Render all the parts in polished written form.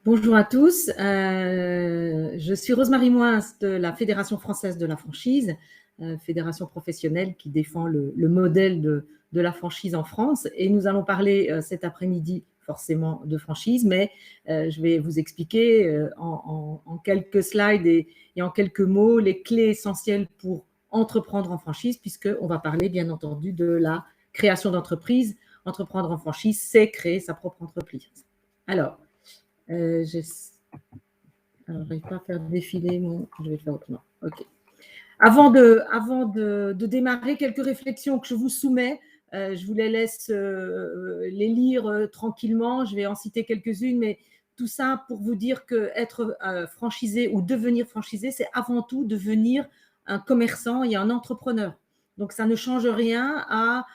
Bonjour à tous, je suis Rosemarie Moins de la Fédération française de la franchise, fédération professionnelle qui défend le modèle de la franchise en France. Et nous allons parler cet après-midi forcément de franchise, mais je vais vous expliquer en quelques slides et en quelques mots les clés essentielles pour entreprendre en franchise, puisqu'on va parler bien entendu de la création d'entreprise. Entreprendre en franchise, c'est créer sa propre entreprise. Alors, je n'arrive pas à faire défiler mon. Je vais le faire autrement. OK. Avant de démarrer, quelques réflexions que je vous soumets. Je vous les laisse les lire tranquillement. Je vais en citer quelques-unes, mais tout ça pour vous dire qu'être franchisé ou devenir franchisé, c'est avant tout devenir un commerçant et un entrepreneur. Donc, ça ne change rien à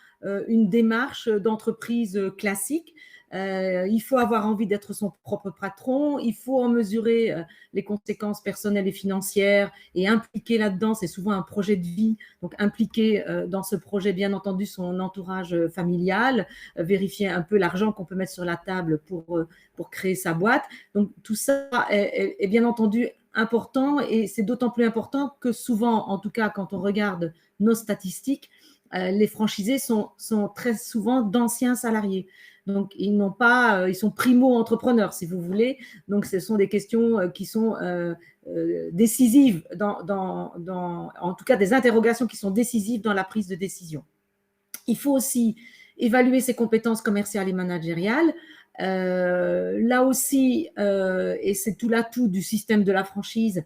une démarche d'entreprise classique. Il faut avoir envie d'être son propre patron, il faut en mesurer les conséquences personnelles et financières et impliquer là-dedans, c'est souvent un projet de vie, donc impliquer dans ce projet bien entendu son entourage familial, vérifier un peu l'argent qu'on peut mettre sur la table pour créer sa boîte. Donc tout ça est bien entendu important, et c'est d'autant plus important que souvent, en tout cas quand on regarde nos statistiques, les franchisés sont très souvent d'anciens salariés. Donc, ils sont primo-entrepreneurs, si vous voulez. Donc, ce sont des questions qui sont décisives, en tout cas des interrogations qui sont décisives dans la prise de décision. Il faut aussi évaluer ses compétences commerciales et managériales. Là aussi, et c'est tout l'atout du système de la franchise,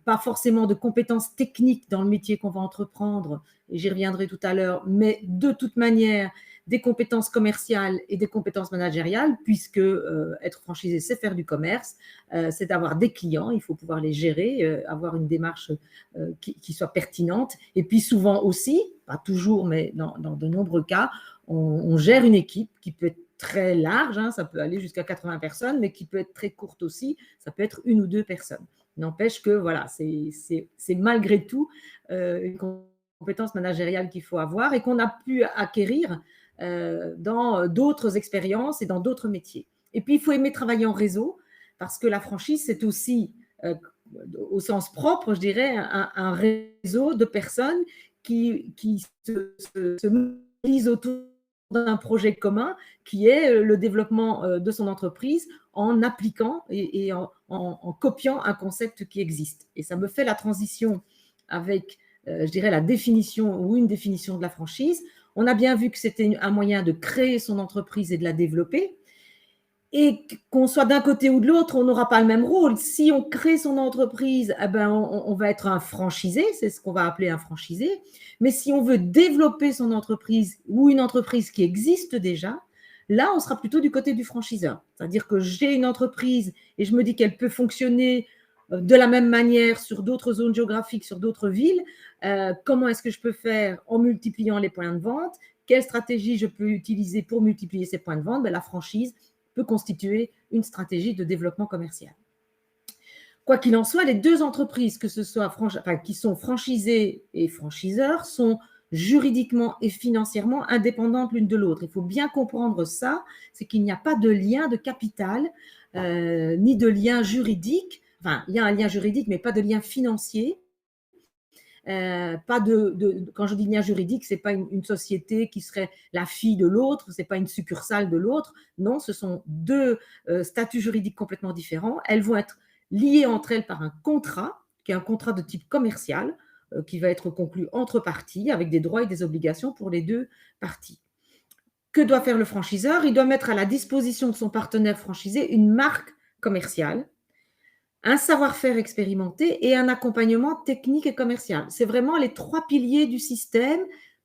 pas forcément de compétences techniques dans le métier qu'on va entreprendre, et j'y reviendrai tout à l'heure, mais de toute manière, des compétences commerciales et des compétences managériales, puisque être franchisé, c'est faire du commerce, c'est avoir des clients, il faut pouvoir les gérer, avoir une démarche qui soit pertinente. Et puis souvent aussi, pas toujours, mais dans de nombreux cas, on gère une équipe qui peut être très large, hein, ça peut aller jusqu'à 80 personnes, mais qui peut être très courte aussi, ça peut être 1 ou 2 personnes. N'empêche que voilà, c'est malgré tout une compétence managériale qu'il faut avoir et qu'on a pu acquérir dans d'autres expériences et dans d'autres métiers. Et puis, il faut aimer travailler en réseau, parce que la franchise, c'est aussi, au sens propre, je dirais, un réseau de personnes qui se mobilisent autour d'un projet commun qui est le développement de son entreprise en appliquant et en copiant un concept qui existe. Et ça me fait la transition avec, je dirais, la définition ou une définition de la franchise. On a bien vu que c'était un moyen de créer son entreprise et de la développer. Et qu'on soit d'un côté ou de l'autre, on n'aura pas le même rôle. Si on crée son entreprise, eh ben on va être un franchisé, c'est ce qu'on va appeler un franchisé. Mais si on veut développer son entreprise ou une entreprise qui existe déjà, là, on sera plutôt du côté du franchiseur. C'est-à-dire que j'ai une entreprise et je me dis qu'elle peut fonctionner de la même manière sur d'autres zones géographiques, sur d'autres villes. Comment est-ce que je peux faire en multipliant les points de vente? Quelle stratégie je peux utiliser pour multiplier ces points de vente? Ben, la franchise peut constituer une stratégie de développement commercial. Quoi qu'il en soit, les deux entreprises, que ce soit qui sont franchisées et franchiseurs, sont juridiquement et financièrement indépendantes l'une de l'autre. Il faut bien comprendre ça, c'est qu'il n'y a pas de lien de capital, ni de lien juridique. Enfin, il y a un lien juridique, mais pas de lien financier. Pas quand je dis lien juridique, c'est pas une société qui serait la fille de l'autre, c'est pas une succursale de l'autre. Non, ce sont deux statuts juridiques complètement différents. Elles vont être liées entre elles par un contrat, qui est un contrat de type commercial, qui va être conclu entre parties, avec des droits et des obligations pour les deux parties. Que doit faire le franchiseur? Il doit mettre à la disposition de son partenaire franchisé une marque commerciale, un savoir-faire expérimenté et un accompagnement technique et commercial. C'est vraiment les 3 piliers du système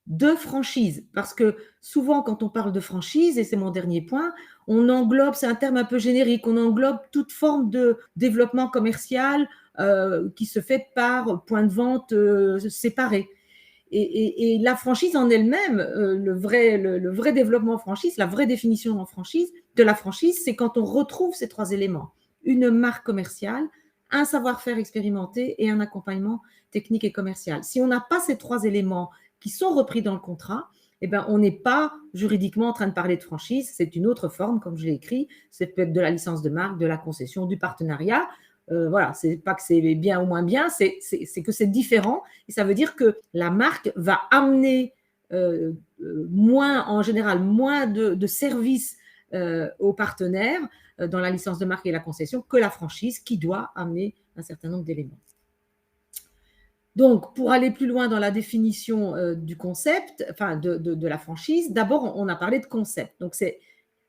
de franchise. Parce que souvent, quand on parle de franchise, et c'est mon dernier point, on englobe, c'est un terme un peu générique, on englobe toute forme de développement commercial qui se fait par point de vente séparé. Et la franchise en elle-même, le vrai développement franchise, la vraie définition en franchise, de la franchise, c'est quand on retrouve ces 3 éléments. Une marque commerciale, un savoir-faire expérimenté et un accompagnement technique et commercial. Si on n'a pas ces 3 éléments qui sont repris dans le contrat, eh ben, on n'est pas juridiquement en train de parler de franchise, c'est une autre forme, comme je l'ai écrit, c'est peut-être de la licence de marque, de la concession, du partenariat. Voilà, c'est pas que c'est bien ou moins bien, c'est que c'est différent, et ça veut dire que la marque va amener moins, en général, moins de services aux partenaires dans la licence de marque et la concession que la franchise qui doit amener un certain nombre d'éléments. Donc, pour aller plus loin dans la définition du concept, enfin de la franchise, d'abord, on a parlé de concept. Donc,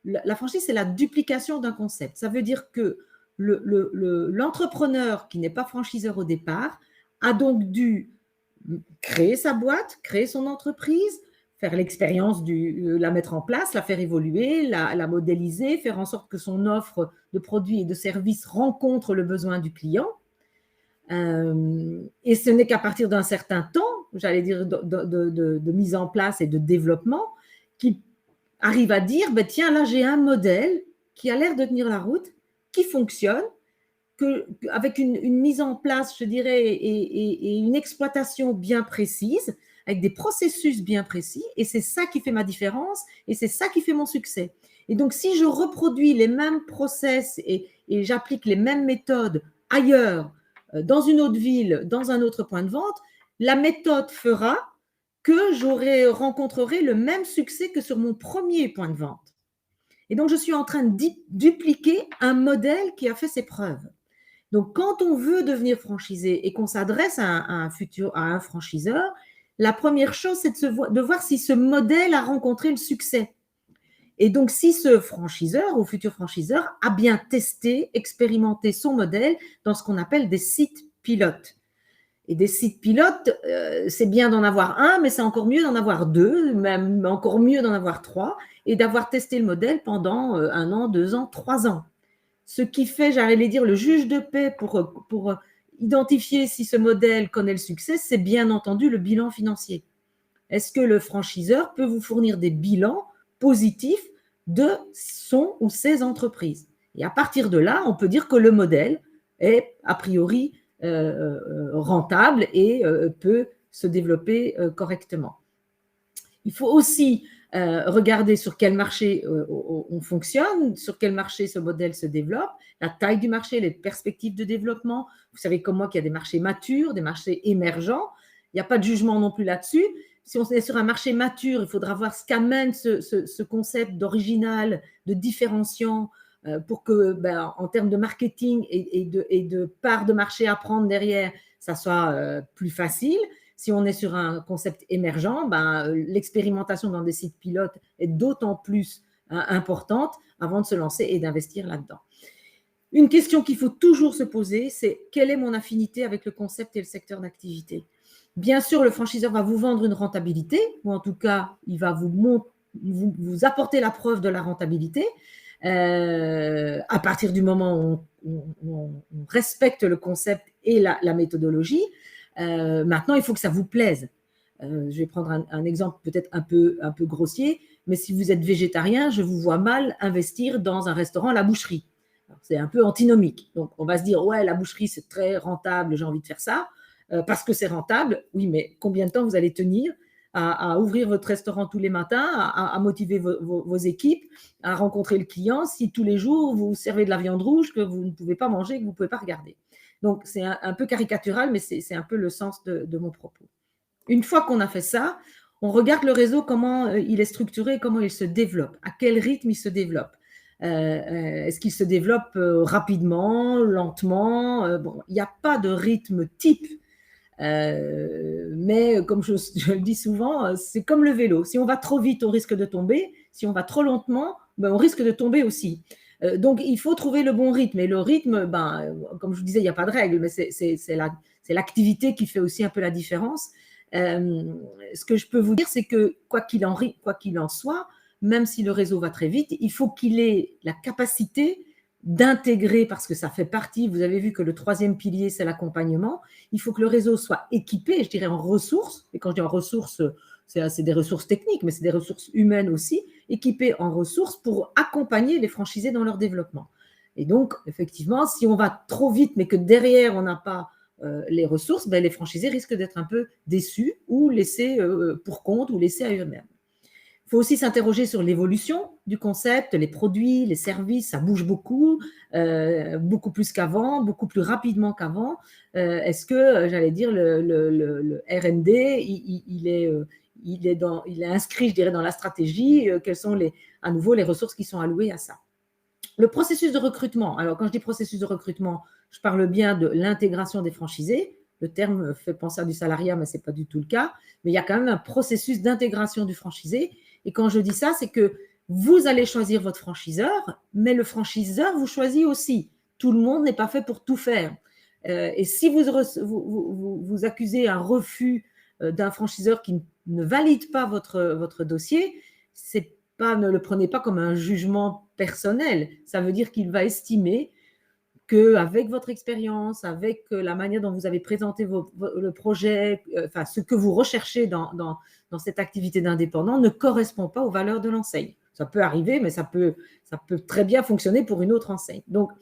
la franchise, c'est la duplication d'un concept. Ça veut dire que l'entrepreneur qui n'est pas franchiseur au départ a donc dû créer sa boîte, créer son entreprise, faire l'expérience, la mettre en place, la faire évoluer, la modéliser, faire en sorte que son offre de produits et de services rencontre le besoin du client. Et ce n'est qu'à partir d'un certain temps, j'allais dire, de mise en place et de développement, qu'il arrive à dire, ben tiens, là j'ai un modèle qui a l'air de tenir la route, qui fonctionne, avec une mise en place, je dirais, et une exploitation bien précise, avec des processus bien précis, et c'est ça qui fait ma différence, et c'est ça qui fait mon succès. Et donc, si je reproduis les mêmes process et j'applique les mêmes méthodes ailleurs, dans une autre ville, dans un autre point de vente, la méthode fera que rencontrerai le même succès que sur mon premier point de vente. Et donc, je suis en train de dupliquer un modèle qui a fait ses preuves. Donc, quand on veut devenir franchisé et qu'on s'adresse à un franchiseur, la première chose, c'est de voir si ce modèle a rencontré le succès. Et donc, si ce franchiseur ou futur franchiseur a bien testé, expérimenté son modèle dans ce qu'on appelle des sites pilotes. Et des sites pilotes, c'est bien d'en avoir un, mais c'est encore mieux d'en avoir deux, même encore mieux d'en avoir trois, et d'avoir testé le modèle pendant 1 an, 2 ans, 3 ans. Ce qui fait, j'allais dire, le juge de paix pour identifier si ce modèle connaît le succès, c'est bien entendu le bilan financier. Est-ce que le franchiseur peut vous fournir des bilans positifs de son ou ses entreprises? Et à partir de là, on peut dire que le modèle est a priori rentable et peut se développer correctement. Il faut aussi regarder sur quel marché on fonctionne, sur quel marché ce modèle se développe, la taille du marché, les perspectives de développement. Vous savez comme moi qu'il y a des marchés matures, des marchés émergents. Il n'y a pas de jugement non plus là-dessus. Si on est sur un marché mature, il faudra voir ce qu'amène ce concept d'original, de différenciant, pour que, en termes de marketing et de part de marché à prendre derrière, ça soit plus facile. Si on est sur un concept émergent, l'expérimentation dans des sites pilotes est d'autant plus importante avant de se lancer et d'investir là-dedans. Une question qu'il faut toujours se poser, c'est quelle est mon affinité avec le concept et le secteur d'activité? Bien sûr, le franchiseur va vous vendre une rentabilité, ou en tout cas, il va vous apporter la preuve de la rentabilité. À partir du moment où on respecte le concept et la méthodologie. Maintenant, il faut que ça vous plaise. Je vais prendre un exemple peut-être un peu grossier, mais si vous êtes végétarien, je vous vois mal investir dans un restaurant à la boucherie. C'est un peu antinomique. Donc, on va se dire, ouais, la boucherie, c'est très rentable, j'ai envie de faire ça, parce que c'est rentable. Oui, mais combien de temps vous allez tenir à ouvrir votre restaurant tous les matins, à motiver vos équipes, à rencontrer le client, si tous les jours, vous servez de la viande rouge que vous ne pouvez pas manger, que vous ne pouvez pas regarder. Donc, c'est un peu caricatural, mais c'est un peu le sens de mon propos. Une fois qu'on a fait ça, on regarde le réseau, comment il est structuré, comment il se développe, à quel rythme il se développe. Est-ce qu'il se développe rapidement, lentement? Bon, il n'y a pas de rythme type, mais comme je le dis souvent, c'est comme le vélo. Si on va trop vite, on risque de tomber. Si on va trop lentement, on risque de tomber aussi. Donc, il faut trouver le bon rythme. Et le rythme, comme je vous disais, il n'y a pas de règle, mais c'est l'activité qui fait aussi un peu la différence. Ce que je peux vous dire, c'est que quoi qu'il en soit, même si le réseau va très vite, il faut qu'il ait la capacité d'intégrer, parce que ça fait partie, vous avez vu que le 3e pilier, c'est l'accompagnement. Il faut que le réseau soit équipé, je dirais en ressources, et quand je dis en ressources, c'est des ressources techniques, mais c'est des ressources humaines aussi, équipées en ressources pour accompagner les franchisés dans leur développement. Et donc, effectivement, si on va trop vite, mais que derrière, on n'a pas les ressources, les franchisés risquent d'être un peu déçus ou laissés pour compte ou laissés à eux-mêmes. Il faut aussi s'interroger sur l'évolution du concept, les produits, les services, ça bouge beaucoup, beaucoup plus qu'avant, beaucoup plus rapidement qu'avant. Est-ce que, j'allais dire, le R&D, il est inscrit, je dirais, dans la stratégie, quelles sont à nouveau les ressources qui sont allouées à ça. Le processus de recrutement, alors quand je dis processus de recrutement, je parle bien de l'intégration des franchisés. Le terme fait penser à du salariat, mais ce n'est pas du tout le cas. Mais il y a quand même un processus d'intégration du franchisé. Et quand je dis ça, c'est que vous allez choisir votre franchiseur, mais le franchiseur vous choisit aussi. Tout le monde n'est pas fait pour tout faire. Et si vous accusez un refus d'un franchiseur qui ne valide pas votre dossier, ne le prenez pas comme un jugement personnel. Ça veut dire qu'il va estimer qu'avec votre expérience, avec la manière dont vous avez présenté le projet, enfin, ce que vous recherchez dans cette activité d'indépendant ne correspond pas aux valeurs de l'enseigne. Ça peut arriver, mais ça peut très bien fonctionner pour une autre enseigne. Donc,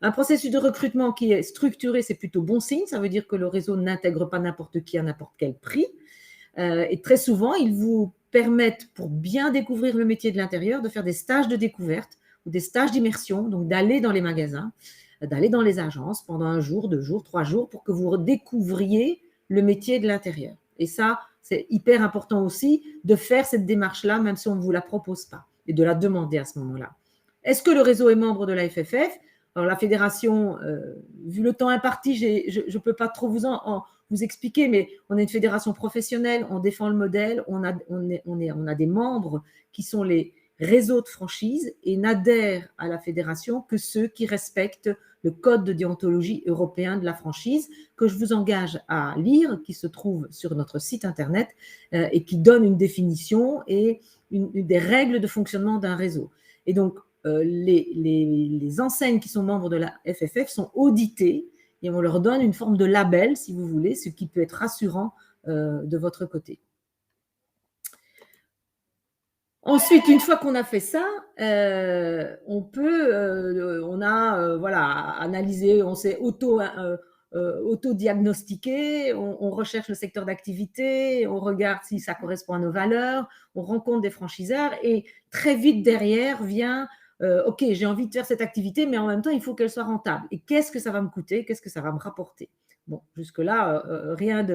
un processus de recrutement qui est structuré, c'est plutôt bon signe. Ça veut dire que le réseau n'intègre pas n'importe qui à n'importe quel prix. Et très souvent, ils vous permettent, pour bien découvrir le métier de l'intérieur, de faire des stages de découverte ou des stages d'immersion, donc d'aller dans les magasins, d'aller dans les agences pendant 1 jour, 2 jours, 3 jours, pour que vous découvriez le métier de l'intérieur. Et ça, c'est hyper important aussi de faire cette démarche-là, même si on ne vous la propose pas, et de la demander à ce moment-là. Est-ce que le réseau est membre de la FFF? Alors, la fédération, vu le temps imparti, je ne peux pas trop vous expliquer, mais on est une fédération professionnelle, on défend le modèle, on a des membres qui sont les réseaux de franchise et n'adhèrent à la fédération que ceux qui respectent le code de déontologie européen de la franchise, que je vous engage à lire, qui se trouve sur notre site internet et qui donne une définition et des règles de fonctionnement d'un réseau. Et donc, les enseignes qui sont membres de la FFF sont auditées et on leur donne une forme de label, si vous voulez, ce qui peut être rassurant de votre côté. Ensuite, une fois qu'on a fait ça, on a analysé, on s'est auto-diagnostiqué, on recherche le secteur d'activité, on regarde si ça correspond à nos valeurs, on rencontre des franchiseurs et très vite derrière vient ok, j'ai envie de faire cette activité, mais en même temps, il faut qu'elle soit rentable. Et qu'est-ce que ça va me coûter? Qu'est-ce que ça va me rapporter? Bon, jusque-là, rien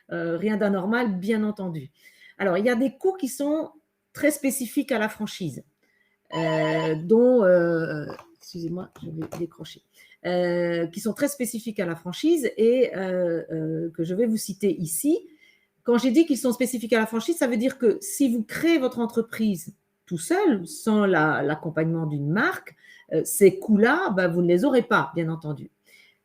d'anormal, bien entendu. Alors, il y a des coûts qui sont très spécifiques à la franchise, excusez-moi, je vais décrocher, qui sont très spécifiques à la franchise et que je vais vous citer ici. Quand j'ai dit qu'ils sont spécifiques à la franchise, ça veut dire que si vous créez votre entreprise tout seul, sans l'accompagnement d'une marque, ces coûts-là, vous ne les aurez pas, bien entendu.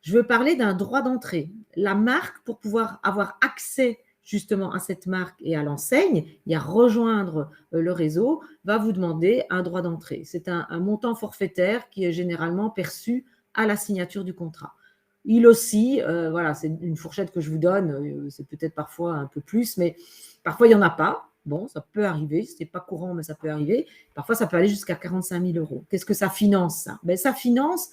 Je veux parler d'un droit d'entrée. La marque, pour pouvoir avoir accès justement à cette marque et à l'enseigne, et à rejoindre le réseau, va vous demander un droit d'entrée. C'est un montant forfaitaire qui est généralement perçu à la signature du contrat. Il aussi, voilà, c'est une fourchette que je vous donne, c'est peut-être parfois un peu plus, mais parfois il n'y en a pas. Bon, ça peut arriver, ce n'est pas courant, mais ça peut arriver. Parfois, ça peut aller jusqu'à 45 000 €. Qu'est-ce que ça finance, ça? Ça finance,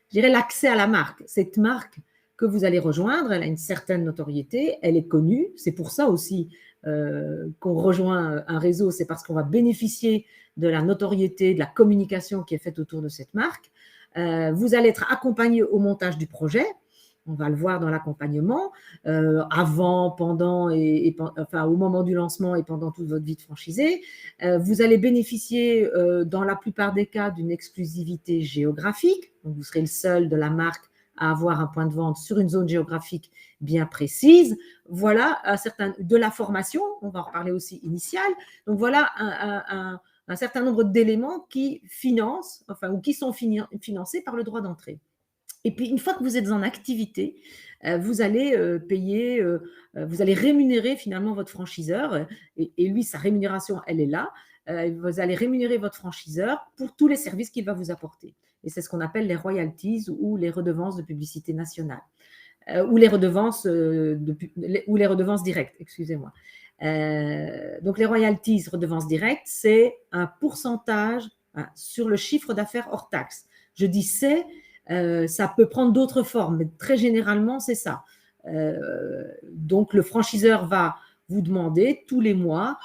je dirais, l'accès à la marque. Cette marque que vous allez rejoindre, elle a une certaine notoriété, elle est connue. C'est pour ça aussi qu'on rejoint un réseau, c'est parce qu'on va bénéficier de la notoriété, de la communication qui est faite autour de cette marque. Vous allez être accompagné au montage du projet. On va le voir dans l'accompagnement, avant, pendant enfin au moment du lancement et pendant toute votre vie de franchisé. Vous allez bénéficier dans la plupart des cas d'une exclusivité géographique. Donc vous serez le seul de la marque à avoir un point de vente sur une zone géographique bien précise. Voilà de la formation, on va en reparler aussi initiale. Donc voilà un certain nombre d'éléments qui financent, enfin ou qui sont financés par le droit d'entrée. Et puis, une fois que vous êtes en activité, vous allez payer, vous allez rémunérer finalement votre franchiseur. Et lui, sa rémunération, elle est là. Vous allez rémunérer votre franchiseur pour tous les services qu'il va vous apporter. Et c'est ce qu'on appelle les royalties ou les redevances de publicité nationale. Ou les redevances directes, excusez-moi. Donc, les royalties, redevances directes, c'est un pourcentage sur le chiffre d'affaires hors taxe. Je dis c'est. Ça peut prendre d'autres formes, mais très généralement, c'est ça. Donc, le franchiseur va vous demander tous les mois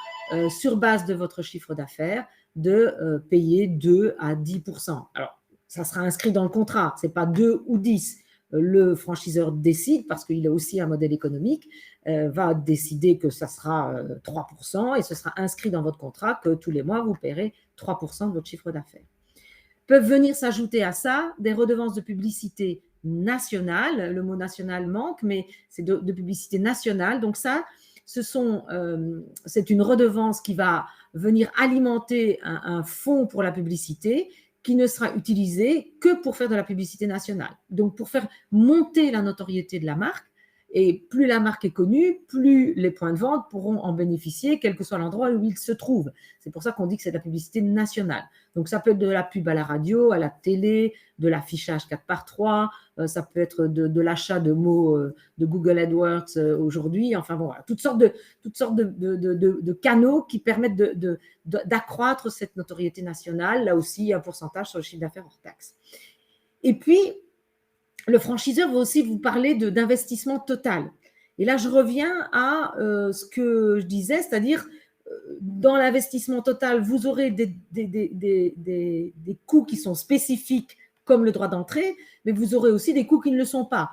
sur base de votre chiffre d'affaires, de payer 2 à 10%. Alors, ça sera inscrit dans le contrat, ce n'est pas 2 ou 10. Le franchiseur décide, parce qu'il a aussi un modèle économique, va décider que ça sera 3% et ce sera inscrit dans votre contrat que tous les mois, vous paierez 3% de votre chiffre d'affaires. Peuvent venir s'ajouter à ça des redevances de publicité nationale. Le mot national manque, mais c'est de publicité nationale. Donc ça, c'est une redevance qui va venir alimenter un fonds pour la publicité qui ne sera utilisé que pour faire de la publicité nationale. Donc, pour faire monter la notoriété de la marque, et plus la marque est connue, plus les points de vente pourront en bénéficier, quel que soit l'endroit où ils se trouvent. C'est pour ça qu'on dit que c'est de la publicité nationale. Donc, ça peut être de la pub à la radio, à la télé, de l'affichage 4x3, ça peut être de l'achat de mots de Google AdWords aujourd'hui. Enfin, bon, voilà, toutes sortes de canaux qui permettent d'accroître cette notoriété nationale. Là aussi, il y a un pourcentage sur le chiffre d'affaires hors taxe. Et puis, le franchiseur va aussi vous parler d'investissement total. Et là, je reviens à ce que je disais, c'est-à-dire dans l'investissement total, vous aurez des coûts qui sont spécifiques comme le droit d'entrée, mais vous aurez aussi des coûts qui ne le sont pas.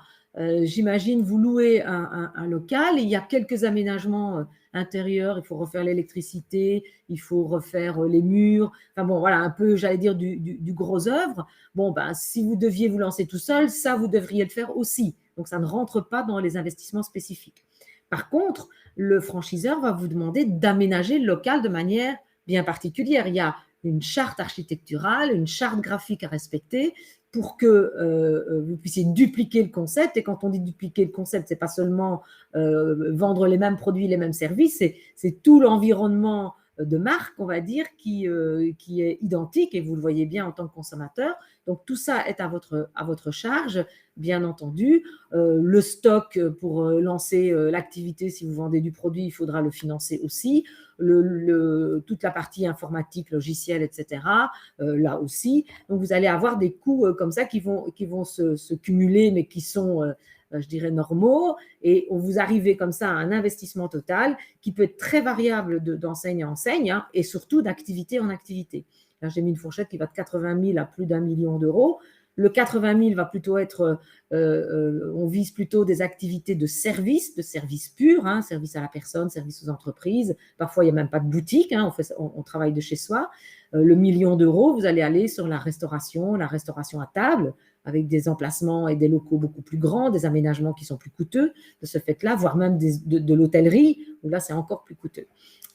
J'imagine vous louez un local et il y a quelques aménagements intérieurs, il faut refaire l'électricité, il faut refaire les murs, enfin bon voilà, un peu j'allais dire du gros œuvre. Bon ben si vous deviez vous lancer tout seul, ça vous devriez le faire aussi. Donc ça ne rentre pas dans les investissements spécifiques. Par contre, le franchiseur va vous demander d'aménager le local de manière bien particulière. Il y a une charte architecturale, une charte graphique à respecter pour que vous puissiez dupliquer le concept. Et quand on dit dupliquer le concept, ce n'est pas seulement vendre les mêmes produits, les mêmes services, c'est tout l'environnement de marque, on va dire, qui est identique, et vous le voyez bien en tant que consommateur. Donc, tout ça est à votre charge, bien entendu. Le stock pour lancer l'activité, si vous vendez du produit, il faudra le financer aussi. Toute la partie informatique, logiciel, etc., là aussi. Donc, vous allez avoir des coûts comme ça qui vont se cumuler, mais qui sont je dirais normaux, et vous arrivez comme ça à un investissement total qui peut être très variable d'enseigne à enseigne, hein, et surtout d'activité en activité. Là, j'ai mis une fourchette qui va de 80 000 à plus d'1 million d'euros. Le 80 000 va plutôt être, on vise plutôt des activités de service pur, hein, service à la personne, service aux entreprises. Parfois, il n'y a même pas de boutique, hein, on travaille de chez soi. Le million d'euros, vous allez aller sur la restauration à table, avec des emplacements et des locaux beaucoup plus grands, des aménagements qui sont plus coûteux de ce fait-là, voire même de l'hôtellerie, où là, c'est encore plus coûteux.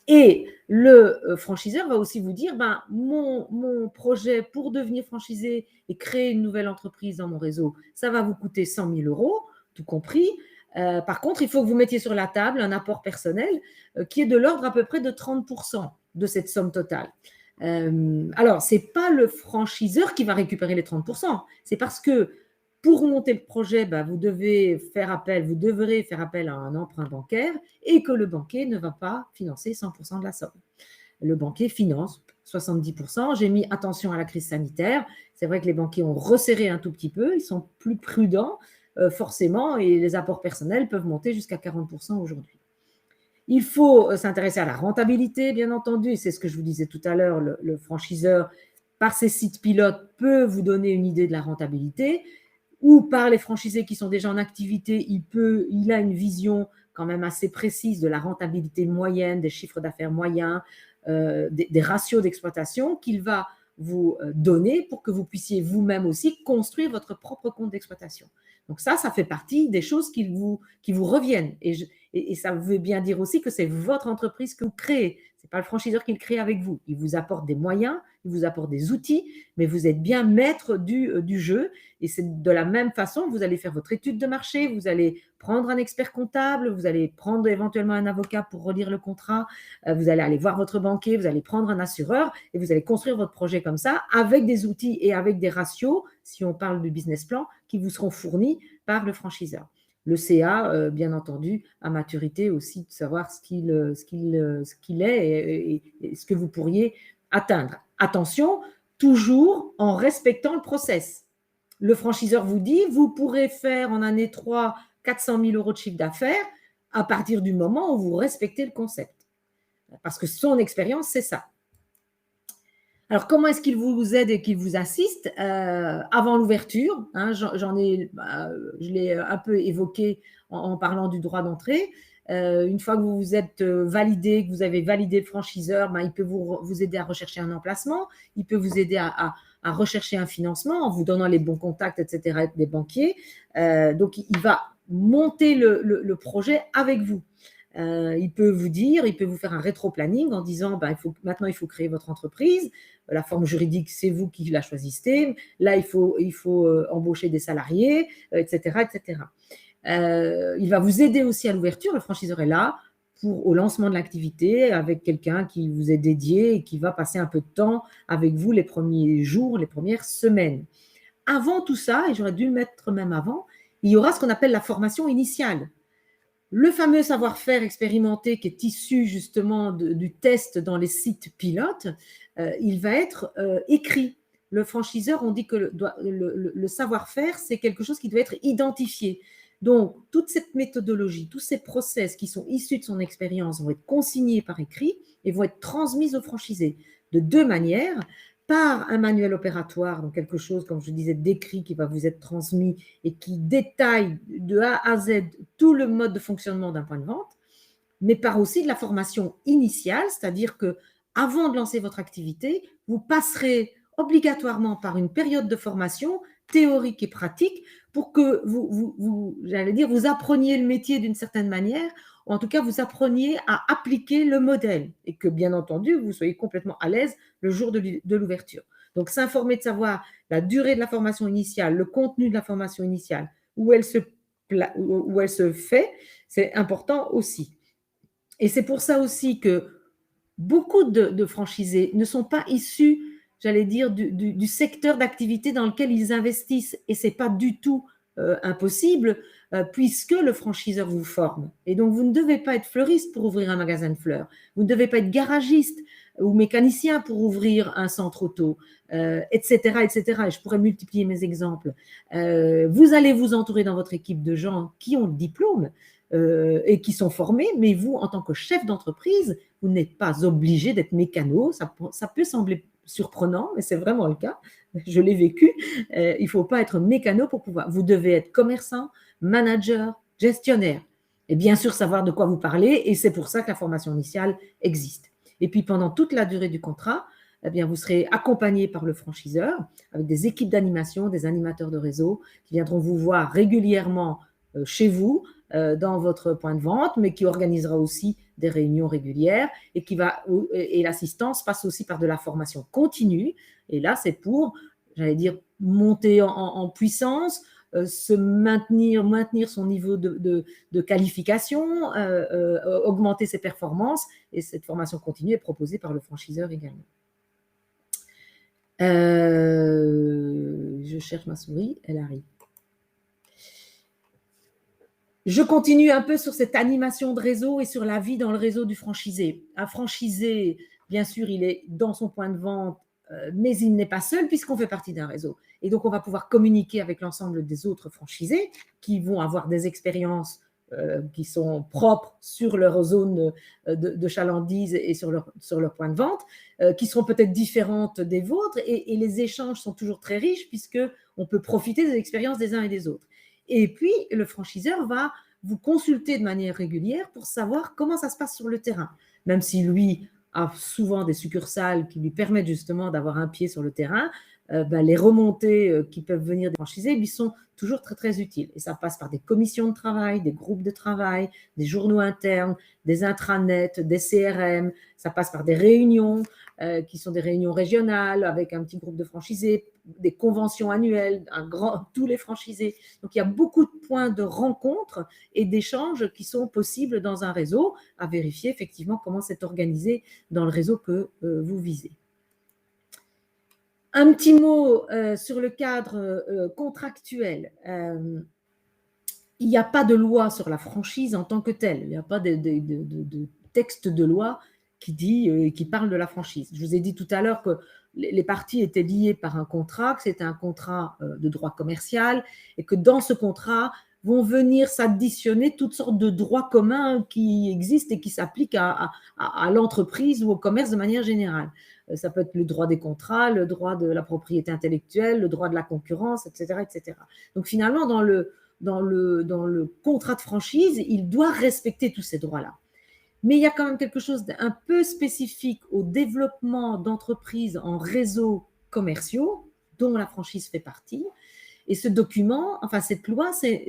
Et le franchiseur va aussi vous dire, ben, mon projet pour devenir franchisé et créer une nouvelle entreprise dans mon réseau, ça va vous coûter 100 000 euros, tout compris. Par contre, il faut que vous mettiez sur la table un apport personnel qui est de l'ordre à peu près de 30% de cette somme totale. Alors, ce n'est pas le franchiseur qui va récupérer les 30%, c'est parce que pour monter le projet, ben, vous devrez faire appel à un emprunt bancaire et que le banquier ne va pas financer 100% de la somme. Le banquier finance 70%. J'ai mis attention à la crise sanitaire. C'est vrai que les banquiers ont resserré un tout petit peu, ils sont plus prudents forcément, et les apports personnels peuvent monter jusqu'à 40% aujourd'hui. Il faut s'intéresser à la rentabilité, bien entendu, et c'est ce que je vous disais tout à l'heure, le franchiseur, par ses sites pilotes, peut vous donner une idée de la rentabilité, ou par les franchisés qui sont déjà en activité, il a une vision quand même assez précise de la rentabilité moyenne, des chiffres d'affaires moyens, des ratios d'exploitation qu'il va vous donner pour que vous puissiez vous-même aussi construire votre propre compte d'exploitation. Donc ça fait partie des choses qui vous reviennent. Et ça veut bien dire aussi que c'est votre entreprise que vous créez. Ce n'est pas le franchiseur qui le crée avec vous. Il vous apporte des moyens, il vous apporte des outils, mais vous êtes bien maître du jeu. Et c'est de la même façon, vous allez faire votre étude de marché, vous allez prendre un expert comptable, vous allez prendre éventuellement un avocat pour relire le contrat, vous allez aller voir votre banquier, vous allez prendre un assureur et vous allez construire votre projet comme ça avec des outils et avec des ratios, si on parle du business plan, qui vous seront fournis par le franchiseur. Le CA, bien entendu, à maturité aussi, de savoir ce qu'il est et ce que vous pourriez atteindre. Attention, toujours en respectant le process. Le franchiseur vous dit, vous pourrez faire en année 3 400 000 euros de chiffre d'affaires à partir du moment où vous respectez le concept. parce que son expérience, c'est ça. Alors, comment est-ce qu'il vous aide et qu'il vous assiste avant l'ouverture, hein, je l'ai un peu évoqué en parlant du droit d'entrée. Une fois que vous vous êtes validé, que vous avez validé le franchiseur, il peut vous aider à rechercher un emplacement, il peut vous aider à rechercher un financement en vous donnant les bons contacts, etc., des banquiers. Donc, il va monter le projet avec vous. Il peut vous dire, il peut vous faire un rétro-planning en disant maintenant il faut créer votre entreprise, la forme juridique c'est vous qui la choisissez, là il faut embaucher des salariés, etc. etc. Il va vous aider aussi à l'ouverture, le franchiseur est là au lancement de l'activité avec quelqu'un qui vous est dédié et qui va passer un peu de temps avec vous les premiers jours, les premières semaines. Avant tout ça, et j'aurais dû le mettre même avant, il y aura ce qu'on appelle la formation initiale. Le fameux savoir-faire expérimenté qui est issu justement du test dans les sites pilotes, il va être écrit. Le franchiseur, on dit que le savoir-faire, c'est quelque chose qui doit être identifié. Donc, toute cette méthodologie, tous ces process qui sont issus de son expérience vont être consignés par écrit et vont être transmis aux franchisés de deux manières. Par un manuel opératoire, donc quelque chose, comme je disais, d'écrit qui va vous être transmis et qui détaille de A à Z tout le mode de fonctionnement d'un point de vente, mais par aussi de la formation initiale, c'est-à-dire que avant de lancer votre activité, vous passerez obligatoirement par une période de formation théorique et pratique pour que vous appreniez le métier d'une certaine manière, ou en tout cas vous appreniez à appliquer le modèle et que bien entendu vous soyez complètement à l'aise le jour de l'ouverture. Donc s'informer de savoir la durée de la formation initiale, le contenu de la formation initiale, où elle se fait, c'est important aussi. Et c'est pour ça aussi que beaucoup de franchisés ne sont pas issus, j'allais dire, du secteur d'activité dans lequel ils investissent. Et ce n'est pas du tout impossible puisque le franchiseur vous forme. Et donc, vous ne devez pas être fleuriste pour ouvrir un magasin de fleurs. Vous ne devez pas être garagiste ou mécanicien pour ouvrir un centre auto, etc., etc. Et je pourrais multiplier mes exemples. Vous allez vous entourer dans votre équipe de gens qui ont le diplôme et qui sont formés, mais vous, en tant que chef d'entreprise, vous n'êtes pas obligé d'être mécano. Ça peut sembler surprenant, mais c'est vraiment le cas. Je l'ai vécu. Il ne faut pas être mécano pour pouvoir. Vous devez être commerçant, manager, gestionnaire. Et bien sûr, savoir de quoi vous parlez. Et c'est pour ça que la formation initiale existe. Et puis, pendant toute la durée du contrat, eh bien, vous serez accompagné par le franchiseur avec des équipes d'animation, des animateurs de réseau qui viendront vous voir régulièrement chez vous, dans votre point de vente, mais qui organisera aussi des réunions régulières et l'assistance passe aussi par de la formation continue. Et là, c'est pour, j'allais dire, monter en puissance, maintenir son niveau de qualification, augmenter ses performances. Et cette formation continue est proposée par le franchiseur également. Je cherche ma souris, elle arrive. Je continue un peu sur cette animation de réseau et sur la vie dans le réseau du franchisé. Un franchisé, bien sûr, il est dans son point de vente, mais il n'est pas seul puisqu'on fait partie d'un réseau. Et donc, on va pouvoir communiquer avec l'ensemble des autres franchisés qui vont avoir des expériences qui sont propres sur leur zone de chalandise et sur leur point de vente, qui seront peut-être différentes des vôtres. Et les échanges sont toujours très riches puisqu'on peut profiter des expériences des uns et des autres. Et puis, le franchiseur va vous consulter de manière régulière pour savoir comment ça se passe sur le terrain. Même si lui a souvent des succursales qui lui permettent justement d'avoir un pied sur le terrain, les remontées qui peuvent venir des franchisés lui sont toujours très, très utiles. Et ça passe par des commissions de travail, des groupes de travail, des journaux internes, des intranets, des CRM. Ça passe par des réunions qui sont des réunions régionales avec un petit groupe de franchisés, des conventions annuelles, tous les franchisés. Donc, il y a beaucoup de points de rencontre et d'échanges qui sont possibles dans un réseau, à vérifier effectivement comment c'est organisé dans le réseau que vous visez. Un petit mot sur le cadre contractuel. Il n'y a pas de loi sur la franchise en tant que telle. Il n'y a pas de texte de loi qui parle de la franchise. Je vous ai dit tout à l'heure que les parties étaient liées par un contrat, que c'était un contrat de droit commercial et que dans ce contrat, vont venir s'additionner toutes sortes de droits communs qui existent et qui s'appliquent à l'entreprise ou au commerce de manière générale. Ça peut être le droit des contrats, le droit de la propriété intellectuelle, le droit de la concurrence, etc. etc. Donc finalement, dans le contrat de franchise, il doit respecter tous ces droits-là. Mais il y a quand même quelque chose d'un peu spécifique au développement d'entreprises en réseaux commerciaux, dont la franchise fait partie. Et ce document, enfin cette loi, c'est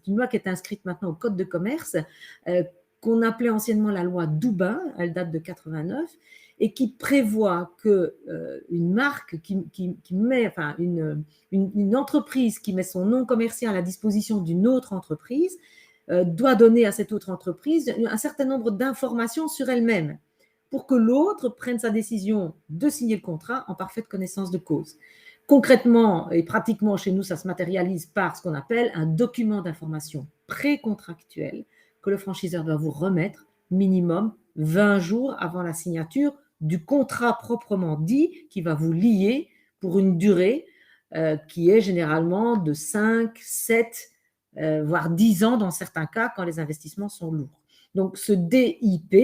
une loi qui est inscrite maintenant au Code de commerce, qu'on appelait anciennement la loi Dubin, elle date de 89, et qui prévoit que une marque qui met, enfin une entreprise qui met son nom commercial à la disposition d'une autre entreprise doit donner à cette autre entreprise un certain nombre d'informations sur elle-même pour que l'autre prenne sa décision de signer le contrat en parfaite connaissance de cause. Concrètement et pratiquement chez nous, ça se matérialise par ce qu'on appelle un document d'information pré-contractuel que le franchiseur doit vous remettre minimum 20 jours avant la signature du contrat proprement dit qui va vous lier pour une durée qui est généralement de 5, 7, voire 10 ans dans certains cas quand les investissements sont lourds. Donc ce DIP,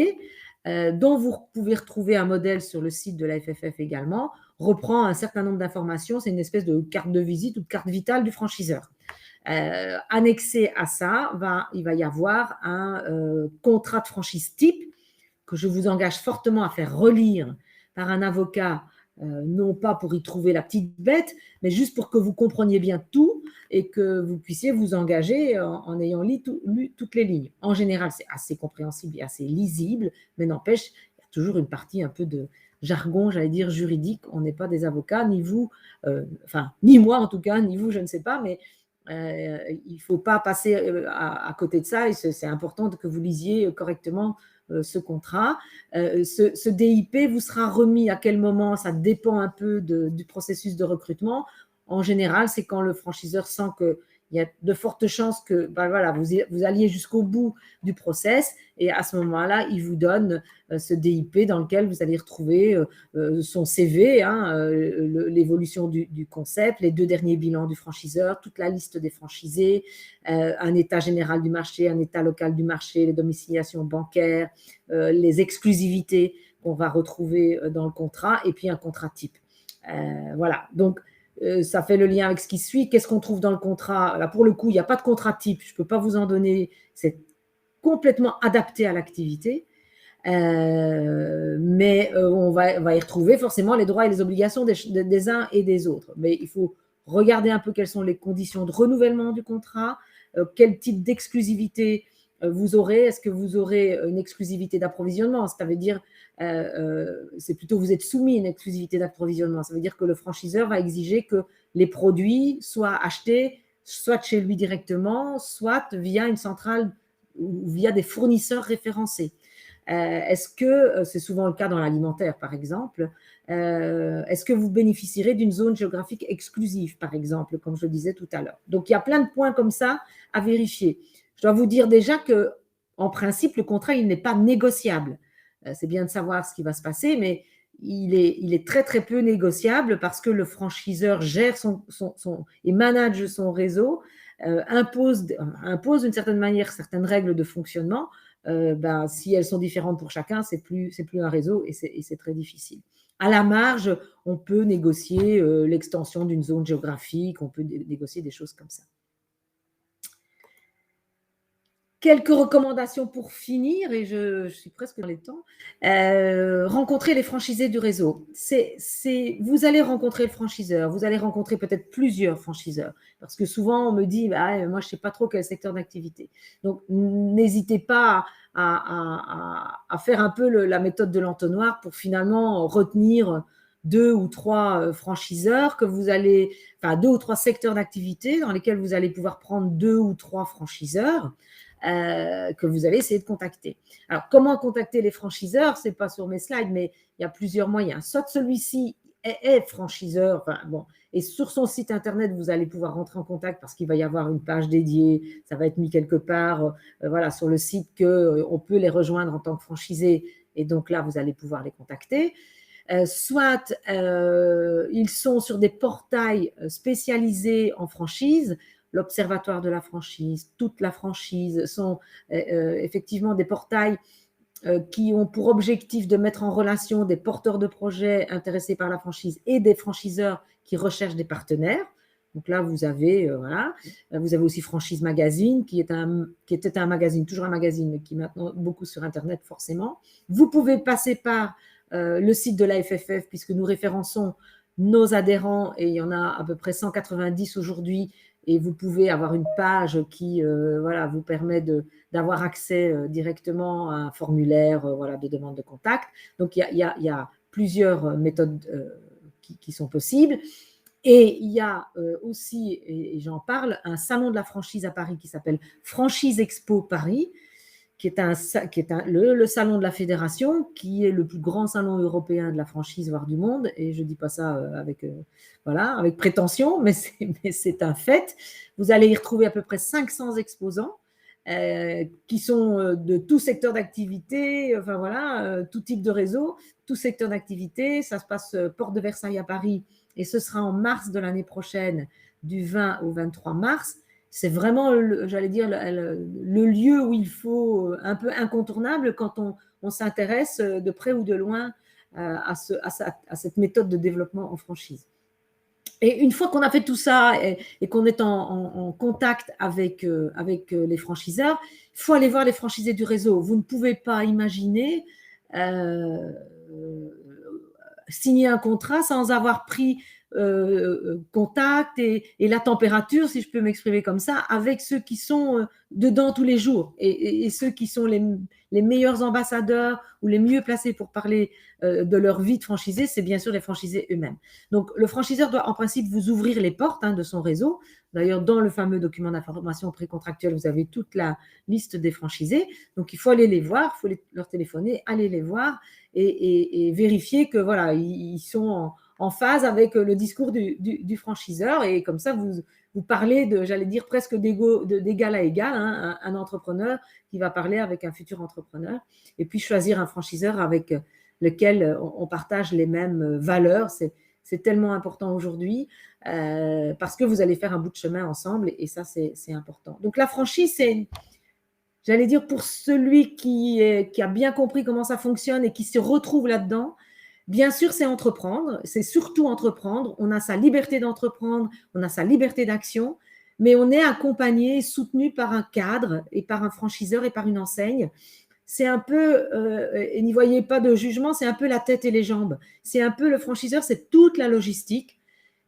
dont vous pouvez retrouver un modèle sur le site de la FFF également, reprend un certain nombre d'informations. C'est une espèce de carte de visite ou de carte vitale du franchiseur. Annexé à ça, il va y avoir un contrat de franchise type que je vous engage fortement à faire relire par un avocat, non pas pour y trouver la petite bête, mais juste pour que vous compreniez bien tout et que vous puissiez vous engager en ayant lu toutes les lignes. En général, c'est assez compréhensible et assez lisible, mais n'empêche, il y a toujours une partie un peu de jargon, j'allais dire juridique. On n'est pas des avocats, ni vous, enfin, ni moi en tout cas, ni vous, je ne sais pas, mais il ne faut pas passer à côté de ça et c'est important que vous lisiez correctement ce contrat. Ce DIP vous sera remis à quel moment? Ça dépend un peu du processus de recrutement. En général, c'est quand le franchiseur sent qu'il y a de fortes chances que voilà, vous alliez jusqu'au bout du process et à ce moment-là, il vous donne ce DIP dans lequel vous allez retrouver son CV, l'évolution du concept, les 2 derniers bilans du franchiseur, toute la liste des franchisés, un état général du marché, un état local du marché, les domiciliations bancaires, les exclusivités qu'on va retrouver dans le contrat et puis un contrat type. Voilà, donc ça fait le lien avec ce qui suit. Qu'est-ce qu'on trouve dans le contrat? Là, pour le coup, il n'y a pas de contrat type, je ne peux pas vous en donner, c'est complètement adapté à l'activité. Mais on va y retrouver forcément les droits et les obligations des uns et des autres. Mais il faut regarder un peu quelles sont les conditions de renouvellement du contrat, quel type d'exclusivité vous aurez. Est-ce que vous aurez une exclusivité d'approvisionnement? Ça veut dire, c'est plutôt vous êtes soumis à une exclusivité d'approvisionnement. Ça veut dire que le franchiseur va exiger que les produits soient achetés soit chez lui directement, soit via une centrale ou via des fournisseurs référencés. Est-ce que, c'est souvent le cas dans l'alimentaire par exemple, est-ce que vous bénéficierez d'une zone géographique exclusive par exemple, comme je le disais tout à l'heure? Donc il y a plein de points comme ça à vérifier. Je dois vous dire déjà qu'en principe, le contrat, il n'est pas négociable. C'est bien de savoir ce qui va se passer, mais il est très très peu négociable parce que le franchiseur gère et manage son réseau, impose d'une certaine manière certaines règles de fonctionnement. Si elles sont différentes pour chacun, c'est plus un réseau et c'est très difficile. À la marge, on peut négocier l'extension d'une zone géographique, on peut négocier des choses comme ça. Quelques recommandations pour finir, et je suis presque dans les temps. Rencontrer les franchisés du réseau. Vous allez rencontrer le franchiseur, vous allez rencontrer peut-être plusieurs franchiseurs, parce que souvent on me dit, moi je ne sais pas trop quel secteur d'activité. Donc n'hésitez pas à faire un peu la méthode de l'entonnoir pour finalement retenir 2 ou 3 franchiseurs que vous allez, enfin 2 ou 3 secteurs d'activité dans lesquels vous allez pouvoir prendre 2 ou 3 franchiseurs. Que vous allez essayer de contacter. Alors, comment contacter les franchiseurs? Ce n'est pas sur mes slides, mais il y a plusieurs moyens. Soit celui-ci est franchiseur, et sur son site internet, vous allez pouvoir rentrer en contact parce qu'il va y avoir une page dédiée, ça va être mis quelque part sur le site qu'on peut les rejoindre en tant que franchisé, et donc là, vous allez pouvoir les contacter. Soit ils sont sur des portails spécialisés en franchise. l'Observatoire de la franchise, toute la franchise sont effectivement des portails qui ont pour objectif de mettre en relation des porteurs de projets intéressés par la franchise et des franchiseurs qui recherchent des partenaires. Donc là, vous avez, voilà, vous avez aussi Franchise Magazine, qui était un magazine, toujours un magazine, mais qui est maintenant beaucoup sur Internet, forcément. Vous pouvez passer par le site de la FFF, puisque nous référençons nos adhérents, et il y en a à peu près 190 aujourd'hui, et vous pouvez avoir une page qui voilà, vous permet d'avoir accès directement à un formulaire voilà, de demande de contact. Donc, il y a plusieurs méthodes qui sont possibles. Et il y a aussi, et j'en parle, un salon de la franchise à Paris qui s'appelle Franchise Expo Paris, qui est le salon de la fédération, qui est le plus grand salon européen de la franchise, voire du monde. Et je ne dis pas ça avec prétention, mais c'est un fait. Vous allez y retrouver à peu près 500 exposants qui sont de tout secteur d'activité, enfin voilà, tout type de réseau, tout secteur d'activité. Ça se passe Porte de Versailles à Paris et ce sera en mars de l'année prochaine, du 20 au 23 mars. C'est vraiment, j'allais dire, le lieu où il faut, un peu incontournable quand on s'intéresse de près ou de loin à cette méthode de développement en franchise. Et une fois qu'on a fait tout ça et qu'on est en contact avec les franchiseurs, il faut aller voir les franchisés du réseau. Vous ne pouvez pas imaginer signer un contrat sans avoir pris contact et la température, si je peux m'exprimer comme ça, avec ceux qui sont dedans tous les jours et ceux qui sont les meilleurs ambassadeurs ou les mieux placés pour parler de leur vie de franchisé, c'est bien sûr les franchisés eux-mêmes. Donc, le franchiseur doit en principe vous ouvrir les portes de son réseau. D'ailleurs, dans le fameux document d'information précontractuelle, vous avez toute la liste des franchisés. Donc, il faut aller les voir, il faut leur téléphoner, aller les voir et vérifier que voilà, ils sont en phase avec le discours du franchiseur. Et comme ça, vous parlez j'allais dire, presque d'égal à égal, hein, un entrepreneur qui va parler avec un futur entrepreneur. Et puis, choisir un franchiseur avec lequel on partage les mêmes valeurs. C'est tellement important aujourd'hui parce que vous allez faire un bout de chemin ensemble et ça, c'est important. Donc, la franchise, c'est, j'allais dire, pour celui qui a bien compris comment ça fonctionne et qui se retrouve là-dedans, bien sûr, c'est entreprendre, c'est surtout entreprendre. On a sa liberté d'entreprendre, on a sa liberté d'action, mais on est accompagné, soutenu par un cadre et par un franchiseur et par une enseigne. C'est un peu, et n'y voyez pas de jugement, c'est un peu la tête et les jambes. C'est un peu le franchiseur, c'est toute la logistique.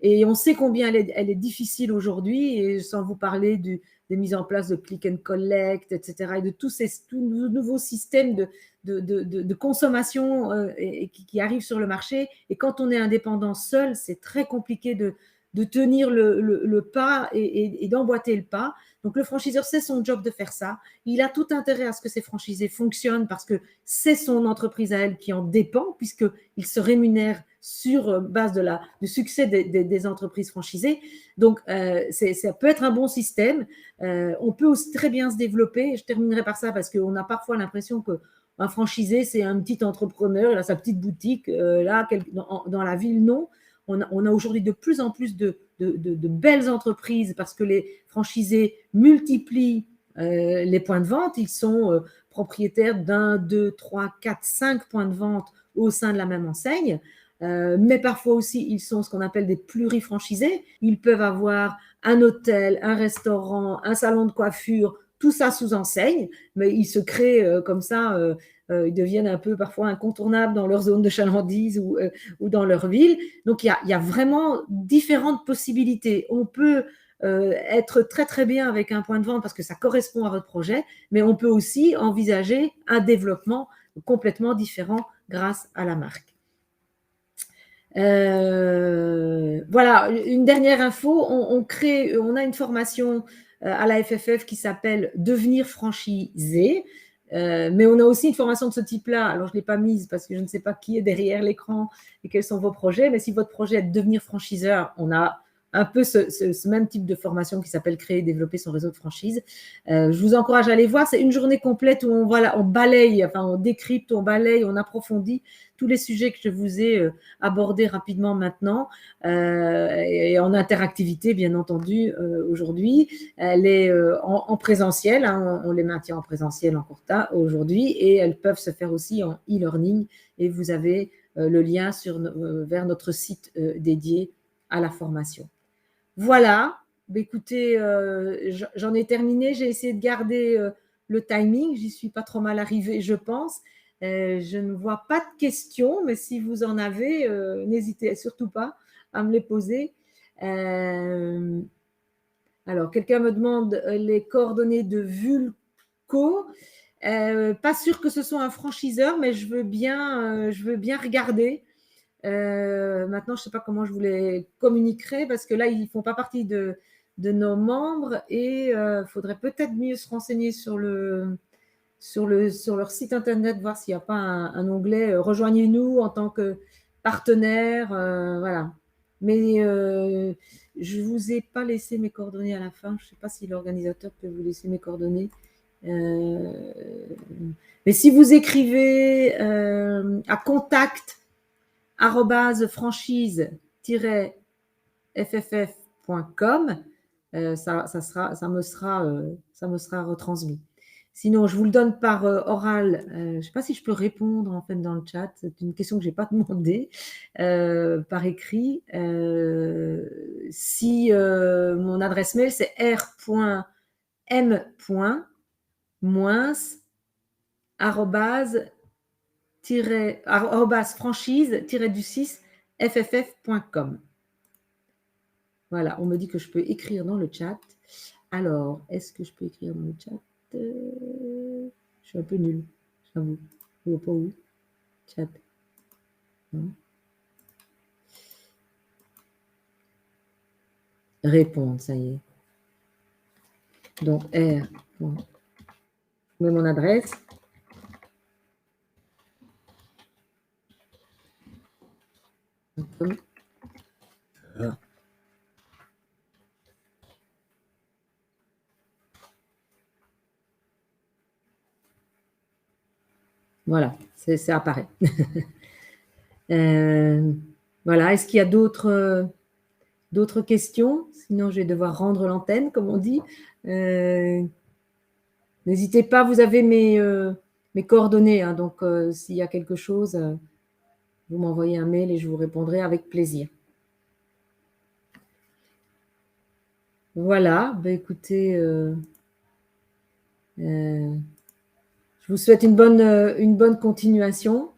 Et on sait combien elle est difficile aujourd'hui, et sans vous parler des mises en place de click and collect, etc., et de tous ces nouveaux systèmes de consommation qui arrivent sur le marché. Et quand on est indépendant seul, c'est très compliqué de tenir le pas et d'emboîter le pas. Donc, le franchiseur, c'est son job de faire ça. Il a tout intérêt à ce que ses franchisés fonctionnent parce que c'est son entreprise à elle qui en dépend, puisqu'il se rémunère sur base du succès des entreprises franchisées. Donc, ça peut être un bon système. On peut aussi très bien se développer. Je terminerai par ça parce qu'on a parfois l'impression qu'un franchisé, c'est un petit entrepreneur, il a sa petite boutique là, dans la ville. Non. On a aujourd'hui de plus en plus de belles entreprises parce que les franchisés multiplient les points de vente. Ils sont propriétaires d'1, 2, 3, 4, 5 points de vente au sein de la même enseigne. Mais parfois aussi, ils sont ce qu'on appelle des plurifranchisés. Ils peuvent avoir un hôtel, un restaurant, un salon de coiffure, tout ça sous enseigne, mais ils se créent comme ça, ils deviennent un peu parfois incontournables dans leur zone de chalandise ou dans leur ville. Donc, il y a vraiment différentes possibilités. On peut être très, très bien avec un point de vente parce que ça correspond à votre projet, mais on peut aussi envisager un développement complètement différent grâce à la marque. Voilà, une dernière info, on a une formation à la FFF qui s'appelle Devenir franchisé, mais on a aussi une formation de ce type-là. Alors, je ne l'ai pas mise parce que je ne sais pas qui est derrière l'écran et quels sont vos projets, mais si votre projet est de devenir franchiseur, on a un peu ce même type de formation qui s'appelle Créer et développer son réseau de franchise. Je vous encourage à aller voir. C'est une journée complète où on balaye, enfin on décrypte, on balaye, on approfondit tous les sujets que je vous ai abordés rapidement maintenant et en interactivité, bien entendu, aujourd'hui. Elle est en présentiel, hein, on les maintient en présentiel en Courta aujourd'hui et elles peuvent se faire aussi en e-learning et vous avez le lien vers notre site dédié à la formation. Voilà, écoutez, j'en ai terminé, j'ai essayé de garder le timing, j'y suis pas trop mal arrivée, je pense. Je ne vois pas de questions, mais si vous en avez, n'hésitez surtout pas à me les poser. Alors, quelqu'un me demande les coordonnées de Vulco. Pas sûr que ce soit un franchiseur, mais je veux bien regarder. Maintenant, je ne sais pas comment je vous les communiquerai parce que là, ils ne font pas partie de nos membres et il faudrait peut-être mieux se renseigner sur leur site internet, voir s'il n'y a pas un onglet rejoignez-nous en tant que partenaire. Voilà. Mais je ne vous ai pas laissé mes coordonnées à la fin. Je ne sais pas si l'organisateur peut vous laisser mes coordonnées. Mais si vous écrivez à contact @franchise-fff.com, ça me sera retransmis. Sinon, je vous le donne par oral. Je ne sais pas si je peux répondre en fait dans le chat. C'est une question que je n'ai pas demandée par écrit. Si mon adresse mail, c'est r.m.-franchise-du6fff.com. Voilà, on me dit que je peux écrire dans le chat. Alors, est-ce que je peux écrire dans le chat? Je suis un peu nulle, j'avoue. Je ne vois pas où. Chat. Non. Répondre, ça y est. Donc, R. Je mets mon adresse. Voilà, ça apparaît. Voilà, est-ce qu'il y a d'autres questions? Sinon, je vais devoir rendre l'antenne, comme on dit. N'hésitez pas, vous avez mes coordonnées, hein, donc s'il y a quelque chose, vous m'envoyez un mail et je vous répondrai avec plaisir. Voilà, ben écoutez, je vous souhaite une bonne continuation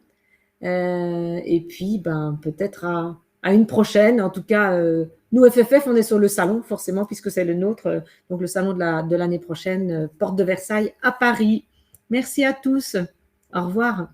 et puis ben, peut-être à une prochaine. En tout cas, nous, FFF, on est sur le salon, forcément, puisque c'est le nôtre, donc le salon de l'année prochaine, Porte de Versailles à Paris. Merci à tous. Au revoir.